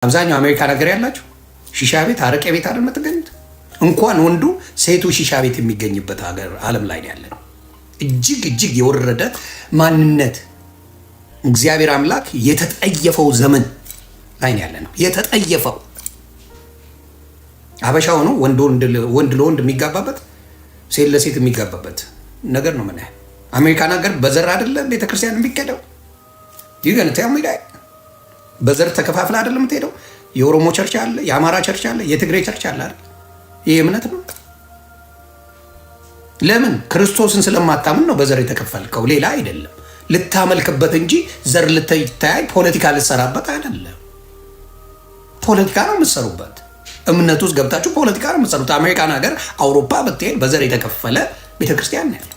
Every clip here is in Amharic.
አብዛኛው አሜሪካ ነገር ያላችሁ ሺሻ ቤት፣ አረቄ ቤት አይደል የምትገኙት? እንኳን ወንዱ ሴቱ ሺሻ ቤት የሚገኝበት ሀገር ዓለም ላይ ያለ ነው። እጅግ እጅግ የወረደ ማንነት እግዚአብሔር አምላክ የተጠየፈው ዘመን ላይ ያለ ነው። የተጠየፈው አበሻው ነው። ወንድ ለወንድ የሚጋባበት፣ ሴት ለሴት የሚጋባበት ነገር ነው። ምን ያህል አሜሪካን ሀገር በዘር አይደለም ቤተክርስቲያን የሚከደው? ይገንታው ሚዳይ በዘር ተከፋፍለ አይደለም የምትሄደው። የኦሮሞ ቸርች አለ፣ የአማራ ቸርች አለ፣ የትግሬ ቸርች አለ አይደል? ይሄ እምነት ነው። ለምን? ክርስቶስን ስለማታምን ነው በዘር የተከፈልከው፣ ሌላ አይደለም። ልታመልክበት እንጂ ዘር ልትታይ ፖለቲካ ልትሰራበት አይደለም። ፖለቲካ ነው የምትሰሩበት። እምነት ውስጥ ገብታችሁ ፖለቲካ ነው የምትሰሩት። አሜሪካን ሀገር፣ አውሮፓ ብትሄድ በዘር የተከፈለ ቤተክርስቲያን ነው ያለው።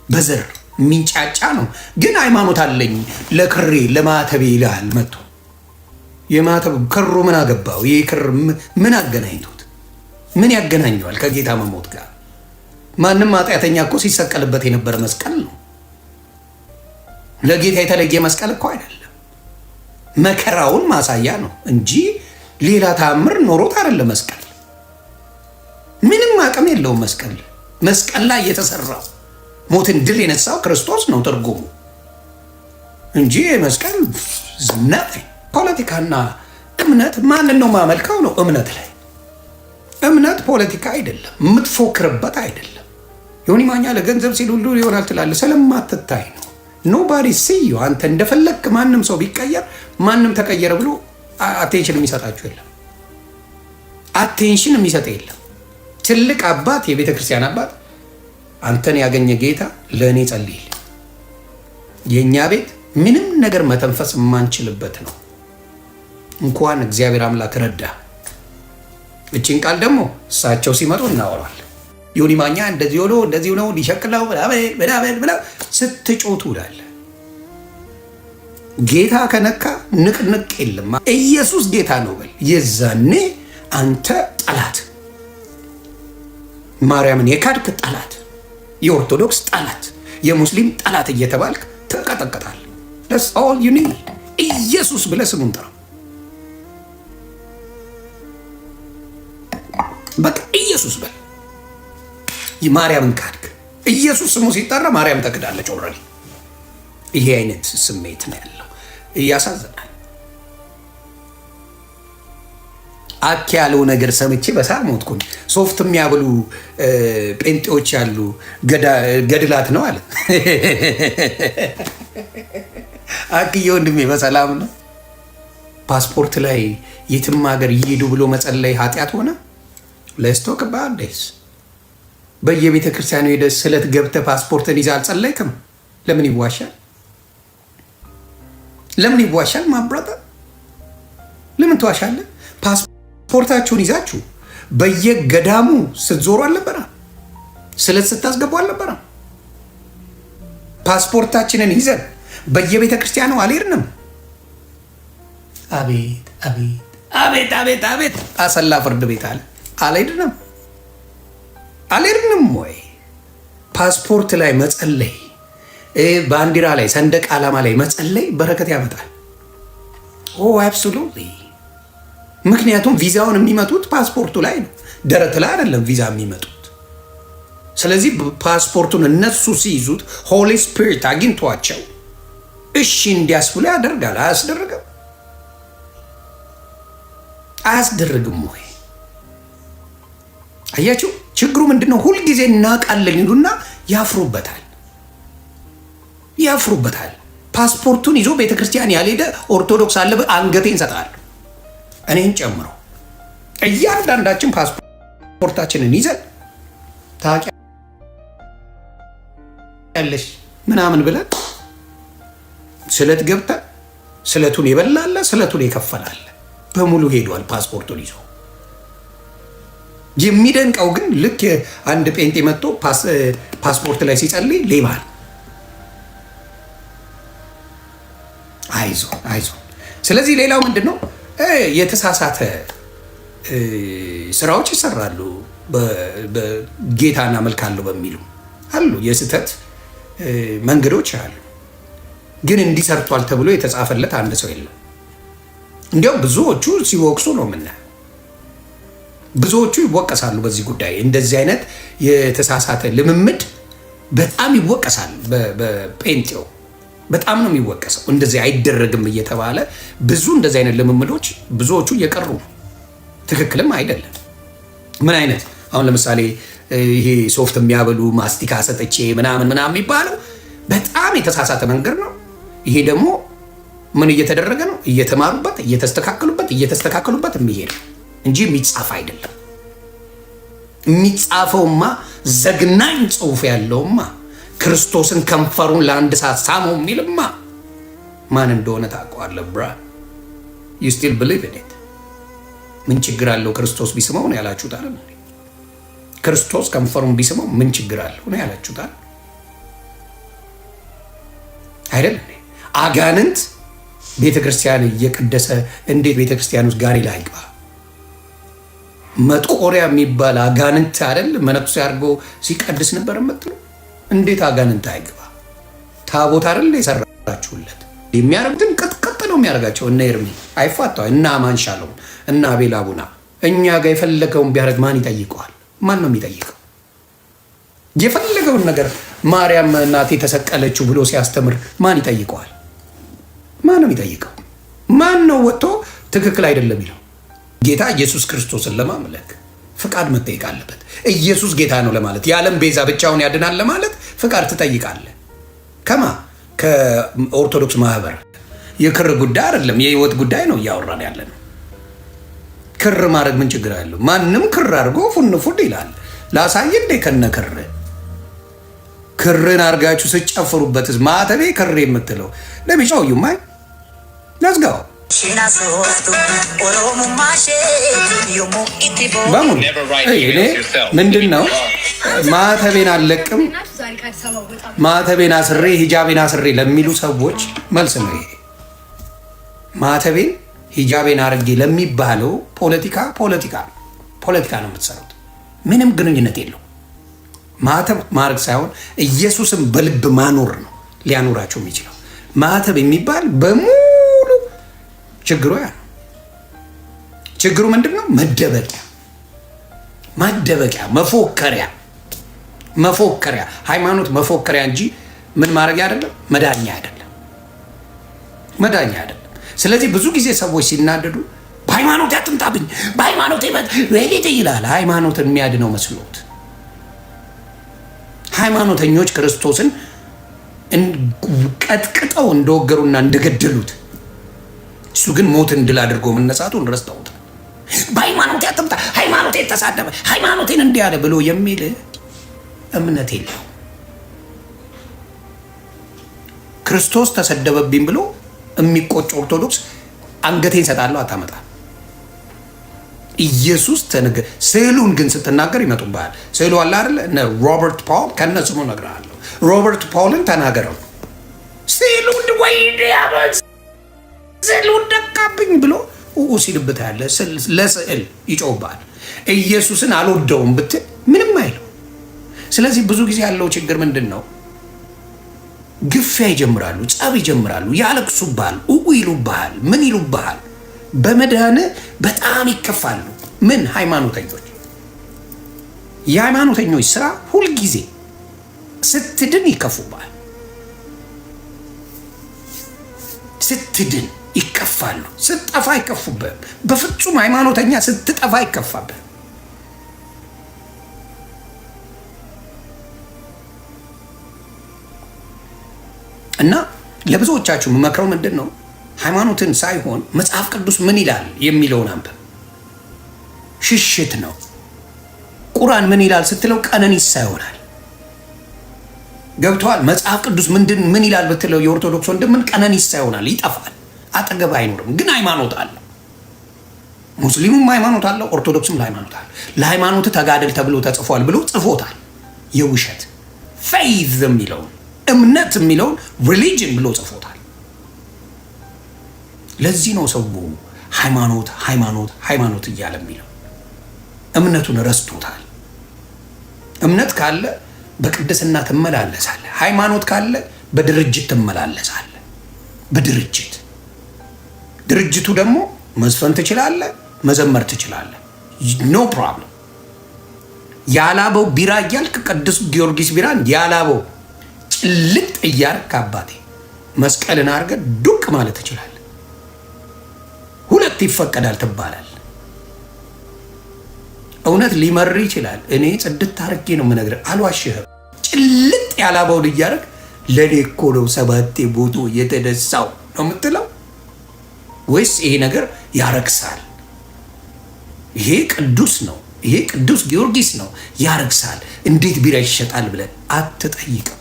በዘር ሚንጫጫ ነው። ግን ሃይማኖት አለኝ ለክሬ ለማተቤ ይላል መጥቶ። የማተብ ክሩ ምን አገባው? ይህ ክር ምን አገናኝቶት? ምን ያገናኘዋል ከጌታ መሞት ጋር? ማንም ኃጢአተኛ እኮ ሲሰቀልበት የነበረ መስቀል ነው። ለጌታ የተለየ መስቀል እኮ አይደለም። መከራውን ማሳያ ነው እንጂ ሌላ ታምር ኖሮት አይደለም። መስቀል ምንም አቅም የለውም። መስቀል ላይ የተሰራው ሞትን ድል የነሳው ክርስቶስ ነው ትርጉሙ እንጂ መስቀል ዝናት። ፖለቲካና እምነት ማንን ነው ማመልከው ነው። እምነት ላይ እምነት ፖለቲካ አይደለም፣ የምትፎክርበት አይደለም። ዮኒ ማኛ ለገንዘብ ሲል ሁሉ ይሆናል ትላለህ። ስለማትታይ ነው። ኖባዲ ሲዩ አንተ እንደፈለክ ማንም ሰው ቢቀየር ማንም ተቀየረ ብሎ አቴንሽን የሚሰጣችሁ የለም። አቴንሽን የሚሰጥ የለም። ትልቅ አባት፣ የቤተ ክርስቲያን አባት አንተን ያገኘ ጌታ ለእኔ ጸልይል። የእኛ ቤት ምንም ነገር መተንፈስ የማንችልበት ነው። እንኳን እግዚአብሔር አምላክ ረዳ። እቺን ቃል ደግሞ እሳቸው ሲመጡ እናወራል። ዮኒ ማኛ እንደዚህ ሆኖ እንደዚህ ሆኖ ሊሸቅለው ብላ ስትጮቱ ላለ ጌታ ከነካ ንቅንቅ የለም። ኢየሱስ ጌታ ነው በል። የዛኔ አንተ ጠላት፣ ማርያምን የካድክ ጠላት፣ የኦርቶዶክስ ጠላት፣ የሙስሊም ጠላት እየተባልክ ትቀጠቀጣል። that's all you need። ኢየሱስ ብለህ ስሙን ጥራ። በቃ ኢየሱስ በል። ማርያምን ካድክ፣ ኢየሱስ ስሙ ሲጠራ ማርያም ተክዳለች ኦልሬዲ። ይሄ አይነት ስሜት ነው ያለው። እያሳዝናል። አክ ያለው ነገር ሰምቼ በሳቅ ሞትኩኝ። ሶፍት የሚያብሉ ጴንጤዎች ያሉ ገድላት ነው አለ። አክዬ ወንድሜ በሰላም ነው? ፓስፖርት ላይ የትም ሀገር ይሄዱ ብሎ መጸለይ ኃጢአት ሆነ? ለስቶክ ባዴስ በየቤተ ክርስቲያኑ ሄደ ስለት ገብተ ፓስፖርትን ይዛ አልጸለይክም? ለምን ይዋሻል? ለምን ይዋሻል? ማብራታ ለምን ትዋሻለ? ፓስፖርታችሁን ይዛችሁ በየገዳሙ ስትዞሩ አልነበረ? ስለት ስታስገቡ አልነበረ? ፓስፖርታችንን ይዘን በየቤተ ክርስቲያኑ አልሄድንም? አቤት አቤት አቤት አቤት አቤት! አሰላ ፍርድ ቤት አለ አልሄድንም ወይ? ፓስፖርት ላይ መጸለይ፣ ባንዲራ ላይ ሰንደቅ ዓላማ ላይ መጸለይ በረከት ያመጣል። ኦ አብሶሉትሊ። ምክንያቱም ቪዛውን የሚመጡት ፓስፖርቱ ላይ ነው፣ ደረት ላይ አይደለም ቪዛ የሚመጡት። ስለዚህ ፓስፖርቱን እነሱ ሲይዙት ሆሊ ስፒሪት አግኝቷቸው እሺ እንዲያስብሎ ያደርጋል። አያስደርግም ወይ? አያችሁ ችግሩ ምንድነው? ሁልጊዜ እናቃለን ይሉና ያፍሩበታል። ፓስፖርቱን ይዞ ቤተክርስቲያን ያልሄደ ኦርቶዶክስ አለ አንገቴን እሰጣለሁ፣ እኔን ጨምሮ። እያንዳንዳችን ፓስፖርታችንን ይዘን ታውቂያለሽ ምናምን ብለን ስለት ገብተን ስለቱን የበላለ ስለቱን የከፈላለ በሙሉ ሄዷል ፓስፖርቱን ይዞ። የሚደንቀው ግን ልክ አንድ ጴንጤ መጥቶ ፓስፖርት ላይ ሲጸልይ ሌባል አይዞ። ስለዚህ ሌላው ምንድን ነው? የተሳሳተ ስራዎች ይሰራሉ። ጌታን አመልካለሁ በሚሉ አሉ፣ የስህተት መንገዶች አሉ። ግን እንዲሰርቷል ተብሎ የተጻፈለት አንድ ሰው የለም። እንዲያው ብዙዎቹ ሲወቅሱ ነው የምናየው። ብዙዎቹ ይወቀሳሉ በዚህ ጉዳይ። እንደዚህ አይነት የተሳሳተ ልምምድ በጣም ይወቀሳል። በጴንጤው በጣም ነው የሚወቀሰው። እንደዚህ አይደረግም እየተባለ ብዙ እንደዚህ አይነት ልምምዶች ብዙዎቹ እየቀሩ ነው። ትክክልም አይደለም። ምን አይነት አሁን ለምሳሌ ይሄ ሶፍት የሚያበሉ ማስቲካ ሰጠቼ ምናምን የሚባለው በጣም የተሳሳተ መንገድ ነው። ይሄ ደግሞ ምን እየተደረገ ነው? እየተማሩበት እየተስተካከሉበት የሚሄድ እንጂ የሚጻፍ አይደለም። የሚጻፈውማ ዘግናኝ ጽሑፍ ያለውማ ክርስቶስን ከንፈሩን ለአንድ ሰዓት ሳመው የሚልማ ማን እንደሆነ ታውቀዋለህ? ብራ you still believe in it? ምን ችግር አለው ክርስቶስ ቢስመው ነው ያላችሁት አይደል? ክርስቶስ ከንፈሩን ቢስመው ምን ችግር አለው ነው ያላችሁት አይደል? አጋንንት ቤተክርስቲያን እየቀደሰ እንዴት ቤተክርስቲያን ውስጥ ጋሪ ላይ አይገባ? መጥቆሪያ የሚባል አጋንንት አይደል መነኩሴ አድርጎ ሲቀድስ ነበር የምትለው? እንዴት አጋንንት አይገባ? ታቦት አይደል የሰራችሁለት? የሚያረጉትን ቅጥቅጥ ነው የሚያደርጋቸው። እነ ኤርሚ አይፋታው እና ማንሻለው እና አቤል አቡና እኛ ጋር የፈለገውን ቢያደርግ ማን ይጠይቀዋል? ማን ነው የሚጠይቀው? የፈለገውን ነገር ማርያም እናቴ ተሰቀለችው ብሎ ሲያስተምር ማን ይጠይቀዋል? ማን ነው የሚጠይቀው? ማን ነው ወጥቶ ትክክል አይደለም ይለው? ጌታ ኢየሱስ ክርስቶስን ለማምለክ ፍቃድ መጠየቅ አለበት። ኢየሱስ ጌታ ነው ለማለት የዓለም ቤዛ ብቻውን ያድናል ለማለት ፍቃድ ትጠይቃለህ። ከኦርቶዶክስ ማህበር የክር ጉዳይ አይደለም፣ የህይወት ጉዳይ ነው እያወራን ያለ ነው። ክር ማድረግ ምን ችግር አለው? ማንም ክር አድርጎ ፉን ይላል። ላሳይ እንዴ ከነ ክርን አድርጋችሁ ስጨፍሩበትስ ማተቤ ክር የምትለው ለሚጫውዩማ ለዝጋው በሙሉ እኔ ምንድን ነው ማተቤን አልለቅም ማተቤን አስሬ ሂጃቤን አስሬ ለሚሉ ሰዎች መልስ ነው ይሄ። ማተቤን ሂጃቤን አድርጌ ለሚባለው ፖለቲካ ነው የምትሰሩት። ምንም ግንኙነት የለው። ማተብ ማድረግ ሳይሆን ኢየሱስን በልብ ማኖር ነው ሊያኖራቸው የሚችለው። ማተብ የሚባል በሙሉ ችግሩ ያ ነው። ችግሩ ምንድን ነው? ማደበቂያ፣ መፎከሪያ፣ ሃይማኖት መፎከሪያ እንጂ ምን ማድረግ አይደለም፣ መዳኛ አይደለም። ስለዚህ ብዙ ጊዜ ሰዎች ሲናደዱ በሃይማኖት ያትምጣብኝ፣ በሃይማኖት ሄዴት ይላል። ሃይማኖትን የሚያድነው መስሎት ሃይማኖተኞች ክርስቶስን ቀጥቅጠው እንደወገሩና እንደገደሉት እሱ ግን ሞትን ድል አድርጎ መነሳቱን ረስተውት በሃይማኖት ያትምጣ፣ ሃይማኖት የተሳደበ ሃይማኖቴን እንዲያለ ብሎ የሚል እምነት የለው። ክርስቶስ ተሰደበብኝ ብሎ የሚቆጭ ኦርቶዶክስ አንገቴን ሰጣለሁ አታመጣ። ኢየሱስ ስዕሉን ግን ስትናገር ይመጡብሃል። ስዕሉ አለ አይደለ? እነ ሮበርት ፓውል ከነ ስሙ እነግርሃለሁ። ሮበርት ፓውልን ተናገረው ስዕሉን ስዕሉን ደቃብኝ ብሎ ሲልብት ያለ ለስዕል ይጮህብሃል። ኢየሱስን አልወደውም ብትል ምንም አይለው። ስለዚህ ብዙ ጊዜ ያለው ችግር ምንድን ነው? ግፊያ ይጀምራሉ፣ ጸብ ይጀምራሉ፣ ያለቅሱብሃል፣ ይሉብሃል፣ ምን ይሉብሃል። በመዳን በጣም ይከፋሉ። ምን ሃይማኖተኞች፣ የሃይማኖተኞች ስራ ሁልጊዜ ስትድን ይከፉብሃል። ስትድን ይከፋሉ፣ ስትጠፋ አይከፉብህም። በፍጹም ሃይማኖተኛ ስትጠፋ ይከፋብህ። እና ለብዙዎቻችሁ የምመክረው ምንድን ነው? ሃይማኖትን ሳይሆን መጽሐፍ ቅዱስ ምን ይላል የሚለውን አንብብ። ሽሽት ነው። ቁርአን ምን ይላል ስትለው ቀነኒሳ ይሆናል። ገብቶሃል? መጽሐፍ ቅዱስ ምን ይላል ብትለው የኦርቶዶክስ ወንድምን ቀነኒሳ ይሆናል። ይጠፋል፣ አጠገብ አይኖርም። ግን ሃይማኖት አለው። ሙስሊሙም ሃይማኖት አለው፣ ኦርቶዶክስም ሃይማኖት አለው። ለሃይማኖት ተጋደል ተብሎ ተጽፏል ብሎ ጽፎታል። የውሸት ፌይዝ የሚለውን እምነት የሚለውን ሪሊጅን ብሎ ጽፎታል። ለዚህ ነው ሰው ሃይማኖት እያለ የሚለው። እምነቱን ረስቶታል። እምነት ካለ በቅድስና ትመላለሳለህ። ሃይማኖት ካለ በድርጅት ትመላለሳለህ። ድርጅቱ ደግሞ መዝፈን ትችላለህ፣ መዘመር ትችላለህ። ኖ ፕሮብለም። ያላበው ቢራ እያልክ ቅዱስ ጊዮርጊስ ቢራን ያላበው ጭልጥ እያልክ አባቴ መስቀልን አድርገህ ዱቅ ማለት ትችላለህ። ሁለት ይፈቀዳል ትባላል። እውነት ሊመር ይችላል። እኔ ጽድት አድርጌ ነው የምነግርህ፣ አልዋሽህም። ጭልጥ ያላበውን እያደረግ ለኔ እኮ ነው ሰባቴ ቦቶ የተነሳው ነው የምትለው ወይስ ይሄ ነገር ያረክሳል? ይሄ ቅዱስ ነው፣ ይሄ ቅዱስ ጊዮርጊስ ነው ያረክሳል፣ እንዴት ቢራ ይሸጣል ብለን አትጠይቅም።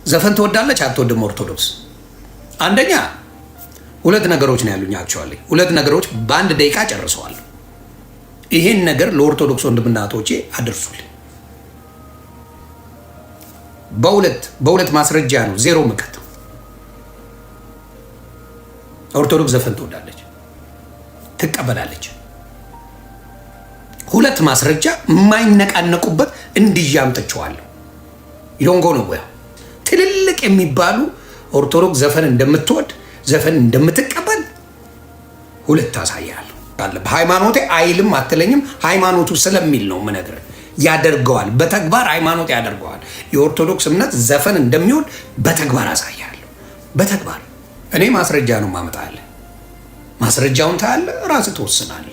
ዘፈን ትወዳለች አትወድም? ኦርቶዶክስ አንደኛ ሁለት ነገሮች ነው ያሉኝ። አክቹዋሊ ሁለት ነገሮች በአንድ ደቂቃ ጨርሰዋል። ይሄን ነገር ለኦርቶዶክስ ወንድምና እህቶቼ አድርሱልኝ። በሁለት ማስረጃ ነው ዜሮ ምከት። ኦርቶዶክስ ዘፈን ትወዳለች፣ ትቀበላለች። ሁለት ማስረጃ የማይነቃነቁበት እንዲያምጥቸዋለሁ። ይዶንጎ ነው ወይ ትልልቅ የሚባሉ ኦርቶዶክስ ዘፈን እንደምትወድ ዘፈን እንደምትቀበል ሁለት ታሳያለሁ። በሃይማኖቴ አይልም አትለኝም። ሃይማኖቱ ስለሚል ነው የምነግርህ። ያደርገዋል፣ በተግባር ሃይማኖት ያደርገዋል። የኦርቶዶክስ እምነት ዘፈን እንደሚወድ በተግባር አሳያለሁ። በተግባር እኔ ማስረጃ ነው ማመጣለህ። ማስረጃውን ታያለህ፣ ራስህ ትወስናለህ።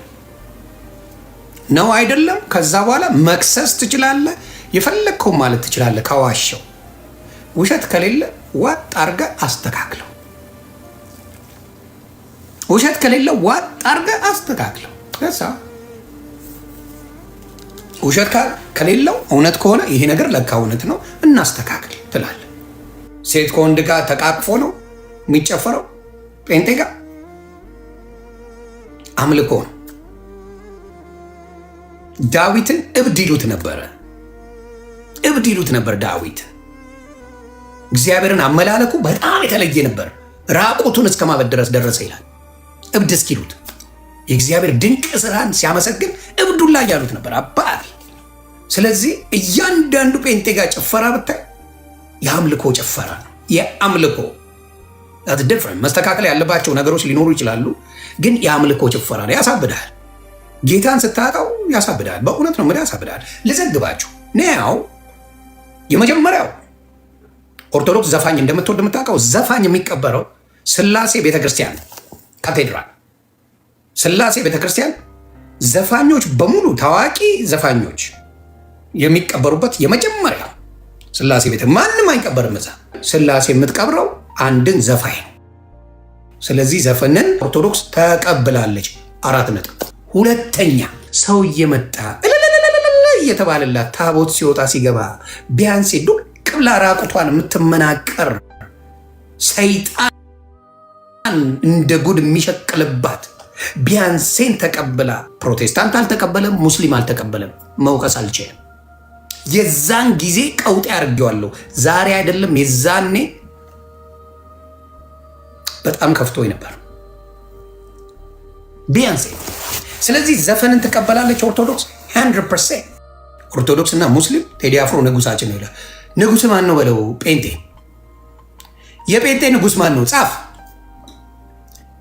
ነው አይደለም? ከዛ በኋላ መክሰስ ትችላለህ፣ የፈለግከው ማለት ትችላለህ። ከዋሸው ውሸት ከሌለ ዋጥ አድርገህ አስተካክለው። ውሸት ከሌለ ዋጥ አድርገህ አስተካክለው። ከዛ ውሸት ከሌለው እውነት ከሆነ ይሄ ነገር ለካ እውነት ነው እናስተካክል ትላለህ። ሴት ከወንድ ጋር ተቃቅፎ ነው የሚጨፈረው። ጴንጤ ጋር አምልኮ ነው። ዳዊትን እብድ ይሉት ነበረ። እብድ ይሉት ነበር ዳዊትን። እግዚአብሔርን አመላለኩ በጣም የተለየ ነበር። ራቁቱን እስከ ማበድ ድረስ ደረሰ ይላል። እብድ እስኪሉት የእግዚአብሔር ድንቅ ስራን ሲያመሰግን እብዱን ላይ ያሉት ነበር አባት። ስለዚህ እያንዳንዱ ጴንጤ ጋር ጭፈራ ብታይ የአምልኮ ጭፈራ ነው። የአምልኮ ዲፍረንት መስተካከል ያለባቸው ነገሮች ሊኖሩ ይችላሉ፣ ግን የአምልኮ ጭፈራ ነው። ያሳብዳል። ጌታን ስታጣው ያሳብዳል። በእውነት ነው ያሳብዳል። ልዘግባችሁ ነው። የመጀመሪያው ኦርቶዶክስ ዘፋኝ እንደምትወድ የምታውቀው ዘፋኝ የሚቀበረው ስላሴ ቤተክርስቲያን ካቴድራል፣ ስላሴ ቤተክርስቲያን ዘፋኞች በሙሉ ታዋቂ ዘፋኞች የሚቀበሩበት የመጀመሪያው ስላሴ ቤተ ማንም አይቀበርም እዛ። ስላሴ የምትቀብረው አንድን ዘፋኝ ነው። ስለዚህ ዘፈንን ኦርቶዶክስ ተቀብላለች። 4 ነጥብ። ሁለተኛ ሰው እየመጣ እየተባለላት ታቦት ሲወጣ ሲገባ ቢያንስ ዱቅ ብላ ራቁቷን የምትመናቀር ሰይጣን እንደ ጉድ የሚሸቅልባት ቢያንሴን ተቀብላ ፕሮቴስታንት አልተቀበለም፣ ሙስሊም አልተቀበለም፣ መውቀስ አልችልም። የዛን ጊዜ ቀውጤ አድርጌዋለሁ። ዛሬ አይደለም የዛኔ በጣም ከፍቶኝ ነበር ቢያንሴ። ስለዚህ ዘፈንን ትቀበላለች ኦርቶዶክስ 100%። ኦርቶዶክስ እና ሙስሊም ቴዲ አፍሮ ንጉሳችን ነው ይላል። ንጉስ ማን ነው በለው ጴንጤ። የጴንጤ ንጉስ ማን ነው? ጻፍ።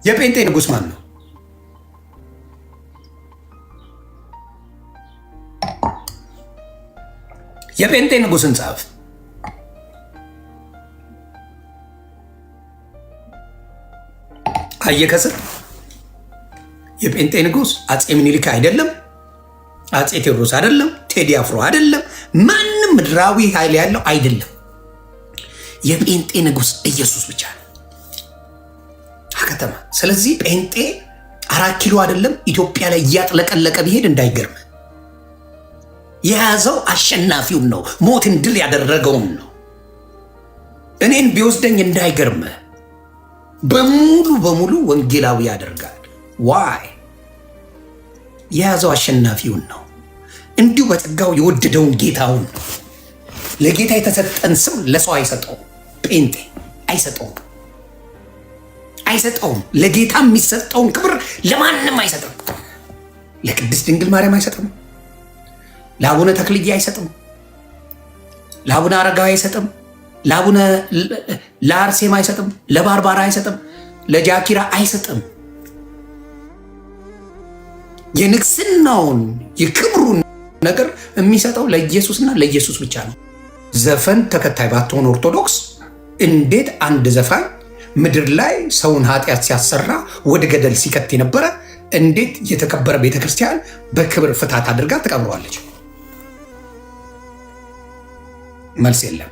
የጴንጤ ንጉስ ማን ነው? የጴንጤ ንጉስን ጻፍ። አየከስር የጴንጤ ንጉስ አፄ ምኒልክ አይደለም፣ አፄ ቴዎድሮስ አይደለም፣ ቴዲ አፍሮ አይደለም፣ ማንም ምድራዊ ኃይል ያለው አይደለም። የጴንጤ ንጉስ ኢየሱስ ብቻ ነው ከተማ። ስለዚህ ጴንጤ 4 ኪሎ አይደለም ኢትዮጵያ ላይ እያጥለቀለቀ ቢሄድ እንዳይገርም። የያዘው አሸናፊውን ነው፣ ሞትን ድል ያደረገውን ነው። እኔን ቢወስደኝ እንዳይገርም። በሙሉ ወንጌላዊ ያደርጋል። ዋይ የያዘው አሸናፊውን ነው። እንዲሁ በጸጋው የወደደውን ጌታውን ነው። ለጌታ የተሰጠን ስም ለሰው አይሰጠውም። ጴንጤ አይሰጠውም። ለጌታ የሚሰጠውን ክብር ለማንም አይሰጥም። ለቅድስት ድንግል ማርያም አይሰጥም። ለአቡነ ተክልዬ አይሰጥም። ለአቡነ አረጋዊ አይሰጥም። ለአርሴማ አይሰጥም። ለባርባራ አይሰጥም። ለጃኪራ አይሰጥም። የንግስናውን የክብሩን ነገር የሚሰጠው ለኢየሱስና ለኢየሱስ ብቻ ነው። ዘፈን ተከታይ ባትሆን ኦርቶዶክስ እንዴት አንድ ዘፋኝ ምድር ላይ ሰውን ኃጢአት ሲያሰራ ወደ ገደል ሲከት የነበረ እንዴት የተከበረ ቤተክርስቲያን በክብር ፍታት አድርጋ ተቀብረዋለች? መልስ የለም።